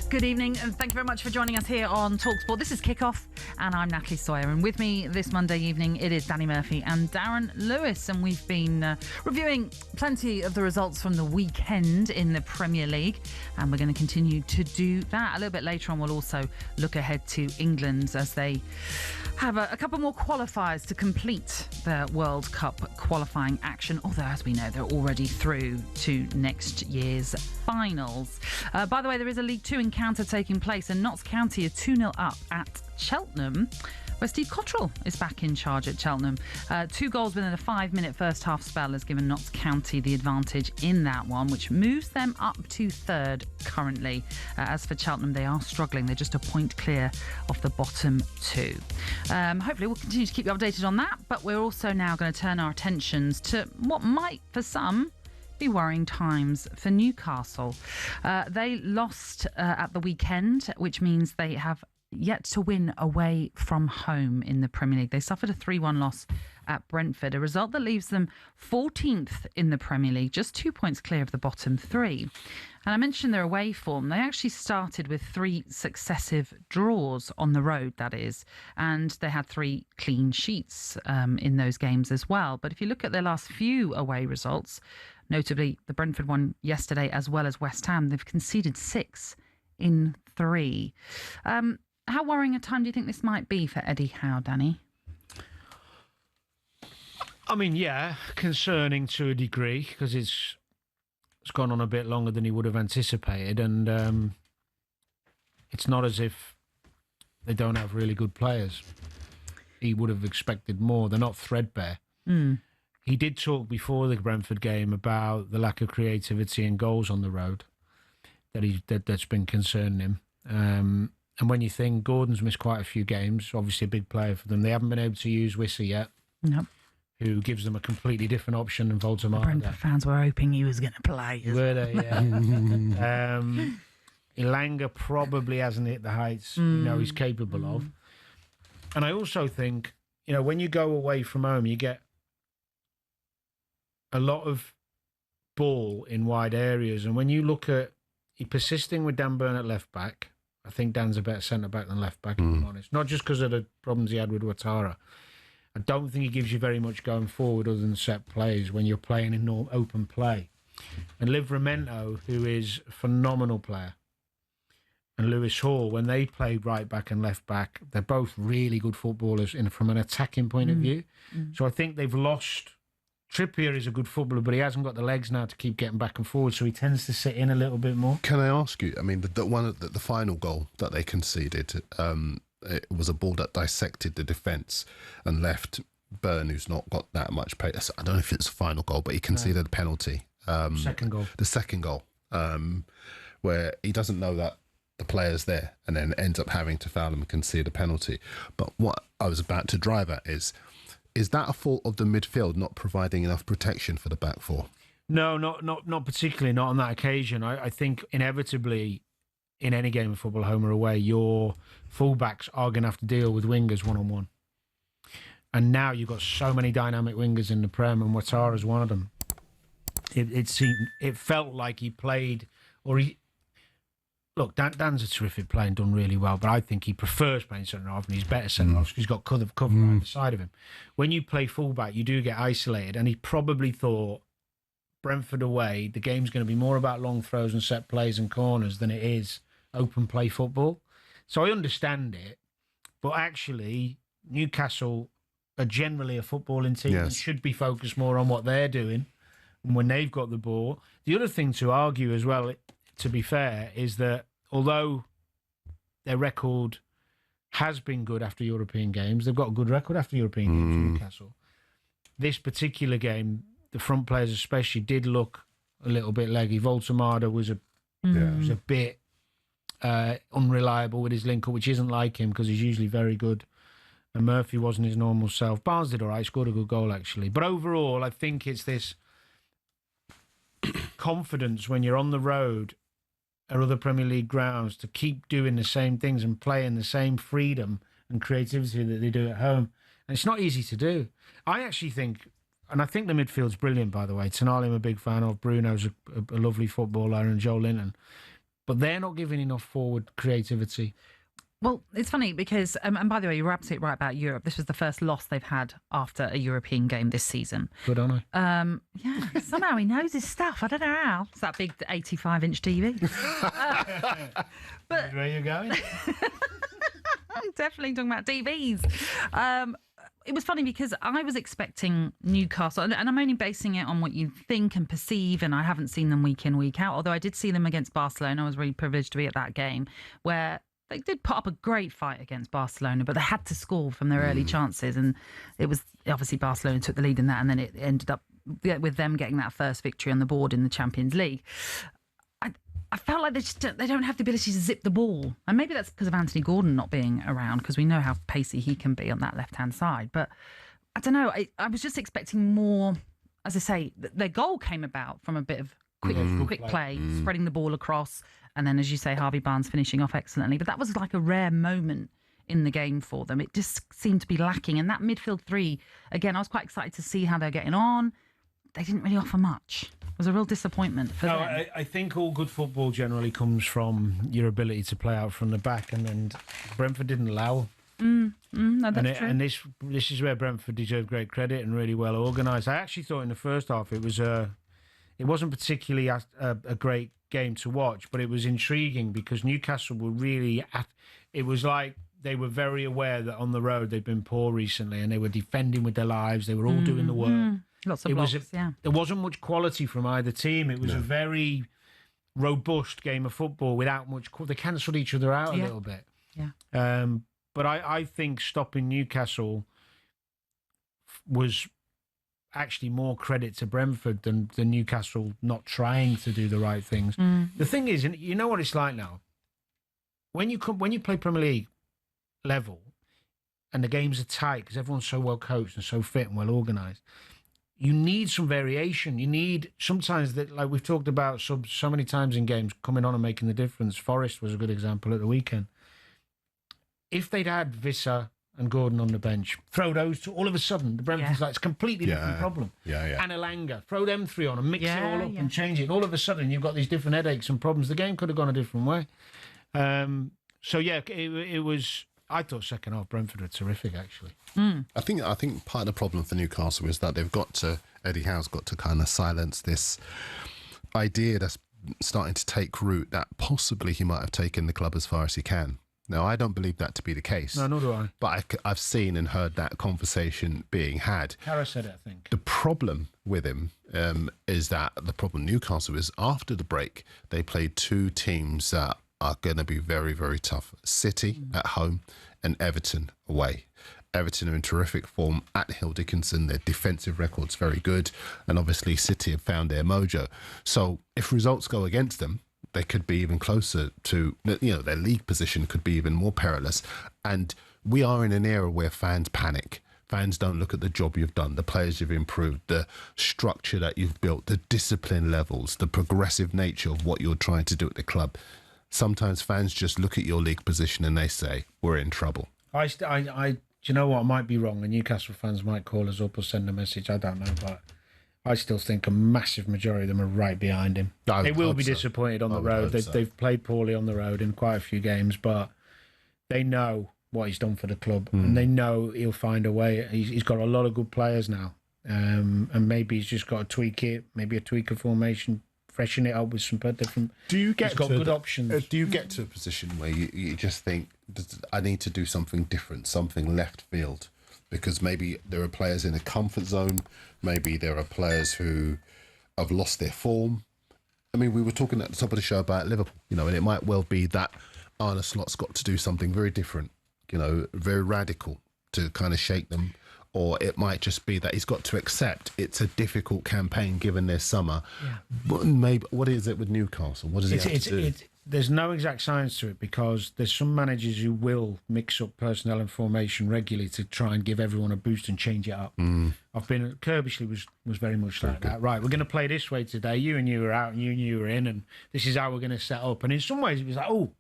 Good evening, and thank you very much for joining us here on talkSPORT. This is Kickoff, and I'm Natalie Sawyer. And with me this Monday evening, it is Danny Murphy and Darren Lewis. And we've been reviewing plenty of the results from the weekend in the Premier League. And we're going to continue to do that. A little bit later on, we'll also look ahead to England as they have a couple more qualifiers to complete their World Cup qualifying action. Although, as we know, they're already through to next year's finals. By the way, there is a League Two encounter taking place, and Notts County are 2-0 up at Cheltenham, where Steve Cottrell is back in charge at Cheltenham. 2 goals within a 5-minute first half spell has given Notts County the advantage in that one, which moves them up to third currently. As for Cheltenham, they are struggling. They're just a point clear of the bottom two. Hopefully we'll continue to keep you updated on that, but we're also now going to turn our attentions to what might, for some, be worrying times for Newcastle. They lost at the weekend, which means they have yet to win away from home in the Premier League. They suffered a 3-1 loss at Brentford, a result that leaves them 14th in the Premier League, just 2 points clear of the bottom three. And I mentioned their away form. They actually started with 3 successive draws on the road, that is, and they had 3 clean sheets in those games as well. But if you look at their last few away results, notably the Brentford one yesterday as well as West Ham, they've conceded 6 in 3. How worrying a time do you think this might be for Eddie Howe, Danny? I mean, yeah, concerning to a degree, because it's gone on a bit longer than he would have anticipated, and it's not as if they don't have really good players. He would have expected more. They're not threadbare. He did talk before the Brentford game about the lack of creativity and goals on the road that's been concerning him. And when you think Gordon's missed quite a few games, obviously a big player for them, they haven't been able to use Wissa yet. Nope. Who gives them a completely different option than Voldemort. Brentford fans were hoping he was going to play. Were they? Yeah. Ilanga probably hasn't hit the heights he's capable of. And I also think, when you go away from home, you get a lot of ball in wide areas. And when you look at persisting with Dan Burn at left back, I think Dan's a better centre back than left back, if I'm honest. Not just because of the problems he had with Ouattara. I don't think he gives you very much going forward other than set plays when you're playing in open play. And Livramento, who is a phenomenal player, and Lewis Hall, when they played right back and left back, they're both really good footballers from an attacking point of view. So I think they've lost. Trippier is a good footballer, but he hasn't got the legs now to keep getting back and forward, so he tends to sit in a little bit more. Can I ask you, I mean, the final goal that they conceded, it was a ball that dissected the defence and left Byrne, who's not got that much pace. I don't know if it's a final goal, but he conceded a penalty. Second goal. The second goal, where he doesn't know that the player's there and then ends up having to foul him and concede a penalty. But what I was about to drive at is that a fault of the midfield not providing enough protection for the back four? No, not particularly, not on that occasion. I think inevitably in any game of football, home or away, your fullbacks are going to have to deal with wingers one-on-one. And now you've got so many dynamic wingers in the Prem, and Ouattara's one of them. It felt like he played, Look, Dan's a terrific player and done really well, but I think he prefers playing centre-half, and he's better centre-half because he's got cover on the side of him. When you play full-back, you do get isolated, and he probably thought Brentford away, the game's going to be more about long throws and set plays and corners than it is open play football. So I understand it, but actually Newcastle are generally a footballing team and should be focused more on what they're doing when they've got the ball. The other thing to argue as well, to be fair, is that although their record has been good after European games, they've got a good record after European games, Newcastle. This particular game, the front players especially did look a little bit leggy. Voltemada was a bit unreliable with his link-up, which isn't like him because he's usually very good. And Murphy wasn't his normal self. Barnes did all right, scored a good goal actually. But overall, I think it's this confidence when you're on the road or other Premier League grounds to keep doing the same things and playing the same freedom and creativity that they do at home. And it's not easy to do. I actually think, and I think the midfield's brilliant, by the way. Tonali I'm a big fan of. Bruno's a lovely footballer, and Joe Linton. but they're not giving enough forward creativity. Well, it's funny because, and by the way, you were absolutely right about Europe. This was the first loss they've had after a European game this season. Good on her. Yeah, somehow he knows his stuff. I don't know how. It's that big 85-inch TV. But where are you going? I'm definitely talking about TVs. It was funny because I was expecting Newcastle, and I'm only basing it on what you think and perceive, and I haven't seen them week in, week out, although I did see them against Barcelona. I was really privileged to be at that game where they did put up a great fight against Barcelona, but they had to score from their early chances, and it was obviously Barcelona took the lead in that, and then it ended up with them getting that first victory on the board in the Champions League. I felt like they don't have the ability to zip the ball. And maybe that's because of Anthony Gordon not being around, because we know how pacey he can be on that left-hand side. But I don't know. I was just expecting more, as I say, their goal came about from a bit of quick play, spreading the ball across. And then, as you say, Harvey Barnes finishing off excellently. But that was like a rare moment in the game for them. It just seemed to be lacking. And that midfield three, again, I was quite excited to see how they're getting on. They didn't really offer much. It was a real disappointment for them. I think all good football generally comes from your ability to play out from the back, and then Brentford didn't allow. No, that's true. And this is where Brentford deserve great credit and really well organised. I actually thought in the first half it wasn't particularly a great game to watch, but it was intriguing because Newcastle were really it was like they were very aware that on the road they'd been poor recently, and they were defending with their lives. They were all doing the work. Lots of blocks, There wasn't much quality from either team. It was a very robust game of football without much. They cancelled each other out a little bit. Yeah. But I think stopping Newcastle was actually more credit to Brentford than Newcastle not trying to do the right things. The thing is, and you know what it's like now. When you play Premier League level, and the games are tight because everyone's so well coached and so fit and well organised. You need some variation. You need sometimes that, like we've talked about so many times in games, coming on and making the difference. Forest was a good example at the weekend. If they'd had Visser and Gordon on the bench, throw those two, all of a sudden, the Brentford's like, it's a completely different problem. And Elanga, throw them three on and mix it all up and change it. All of a sudden, you've got these different headaches and problems. The game could have gone a different way. It was... I thought second half Brentford were terrific, actually. I think part of the problem for Newcastle is that Eddie Howe's got to kind of silence this idea that's starting to take root that possibly he might have taken the club as far as he can. Now, I don't believe that to be the case. No, nor do I. But I've seen and heard that conversation being had. Kara said it, I think. The problem with him is that the problem Newcastle is after the break, they played two teams that are going to be very, very tough. City at home and Everton away. Everton are in terrific form at Hill Dickinson. Their defensive record's very good. And obviously City have found their mojo. So if results go against them, they could be even closer to, their league position could be even more perilous. And we are in an era where fans panic. Fans don't look at the job you've done, the players you've improved, the structure that you've built, the discipline levels, the progressive nature of what you're trying to do at the club. Sometimes fans just look at your league position and they say, we're in trouble. Do you know what? I might be wrong. The Newcastle fans might call us up or send a message. I don't know, but I still think a massive majority of them are right behind him. They will be disappointed on the road. They've played poorly on the road in quite a few games, but they know what he's done for the club, and they know he'll find a way. He's got a lot of good players now, and maybe he's just got to tweak it, maybe a tweak of formation, freshen it up with some different. He's got good options. Do you get to a position where you just think, I need to do something different, something left field? Because maybe there are players in a comfort zone, maybe there are players who have lost their form. I mean, we were talking at the top of the show about Liverpool, and it might well be that Arne Slot's got to do something very different, very radical to kind of shake them. Or it might just be that he's got to accept it's a difficult campaign given their summer. Yeah. But maybe what is it with Newcastle? What does he have to do? There's no exact science to it because there's some managers who will mix up personnel and formation regularly to try and give everyone a boost and change it up. Kirbishley was very much like that. Right, we're going to play this way today. You and you are out and you were in, and this is how we're going to set up. And in some ways it was like, oh,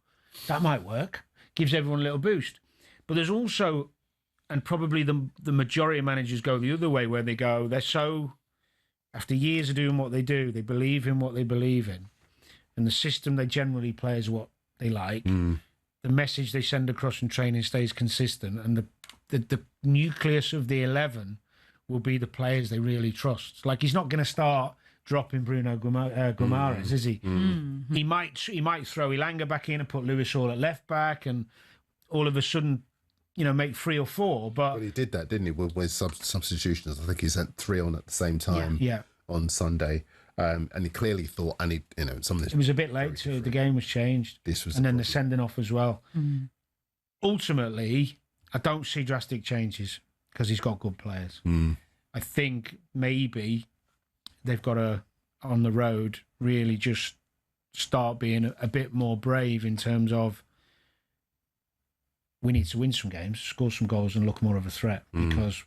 that might work. Gives everyone a little boost. But there's also... And probably the majority of managers go the other way, where they're so, after years of doing what they do, they believe in what they believe in. and the system they generally play is what they like, the message they send across from training stays consistent, and the nucleus of the 11 will be the players they really trust. Like, he's not going to start dropping Bruno Guimaraes, is he? He might throw Elanga back in and put Lewis Hall at left back, and all of a sudden, make 3 or 4. But he did that, didn't he? With substitutions, I think he sent 3 on at the same time. On Sunday, and he clearly thought, some of this. It was a bit late too. The game was changed. And then the sending off as well. Ultimately, I don't see drastic changes because he's got good players. I think maybe they've got to, on the road, really just start being a bit more brave in terms of, we need to win some games, score some goals, and look more of a threat, because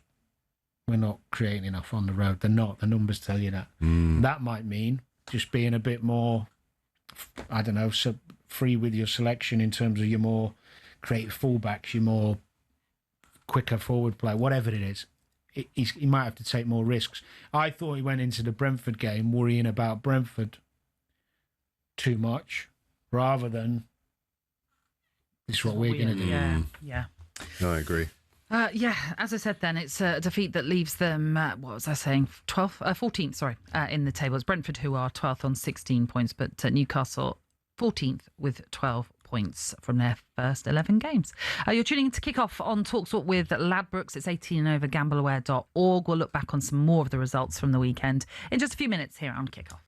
we're not creating enough on the road. They're not. The numbers tell you that. That might mean just being a bit more, I don't know, free with your selection in terms of your more creative fullbacks, your more quicker forward play, whatever it is. He might have to take more risks. I thought he went into the Brentford game worrying about Brentford too much, rather than this is what we're going to do. Yeah. No, I agree. As I said then, it's a defeat that leaves them, 14th, in the table. It's Brentford who are 12th on 16 points, but Newcastle 14th with 12 points from their first 11 games. You're tuning in to kick off on talkSPORT with Ladbrokes. It's 18 and over, gambleaware.org. We'll look back on some more of the results from the weekend in just a few minutes here on Kickoff.